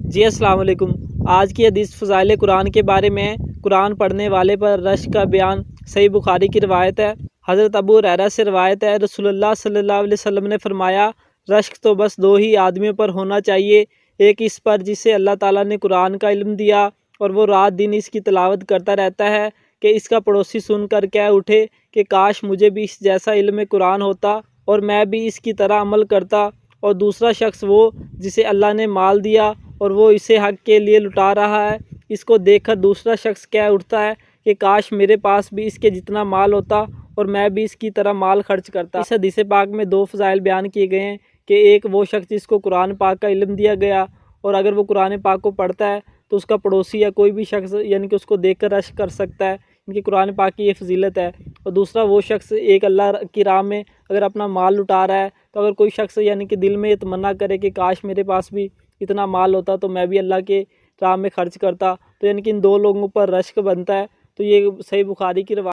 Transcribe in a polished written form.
جی السلام علیکم۔ آج کی حدیث فضائل قرآن کے بارے میں قرآن پڑھنے والے پر رشک کا بیان۔ صحیح بخاری کی روایت ہے، حضرت ابو ہریرہ سے روایت ہے، رسول اللہ صلی اللہ علیہ وسلم نے فرمایا، رشک تو بس دو ہی آدمیوں پر ہونا چاہیے، ایک اس پر جسے اللہ تعالیٰ نے قرآن کا علم دیا اور وہ رات دن اس کی تلاوت کرتا رہتا ہے کہ اس کا پڑوسی سن کر کہہ اٹھے کہ کاش مجھے بھی اس جیسا علم قرآن ہوتا اور میں بھی اس کی طرح عمل کرتا۔ اور دوسرا شخص وہ جسے اللہ نے مال دیا اور وہ اسے حق کے لیے لٹا رہا ہے، اس کو دیکھ کر دوسرا شخص کہہ اٹھتا ہے کہ کاش میرے پاس بھی اس کے جتنا مال ہوتا اور میں بھی اس کی طرح مال خرچ کرتا۔ اس حدیث پاک میں دو فضائل بیان کیے گئے ہیں کہ ایک وہ شخص جس کو قرآن پاک کا علم دیا گیا اور اگر وہ قرآن پاک کو پڑھتا ہے تو اس کا پڑوسی یا کوئی بھی شخص یعنی کہ اس کو دیکھ کر رشک کر سکتا ہے، ان کی قرآن پاک کی یہ فضیلت ہے۔ اور دوسرا وہ شخص ایک اللہ کی راہ میں اگر اپنا مال لٹا رہا ہے تو اگر کوئی شخص یعنی کہ دل میں یہ تمنا کرے کہ کاش میرے پاس بھی اتنا مال ہوتا تو میں بھی اللہ کے راہ میں خرچ کرتا، تو یعنی کہ ان دو لوگوں پر رشک بنتا ہے۔ تو یہ صحیح بخاری کی روایت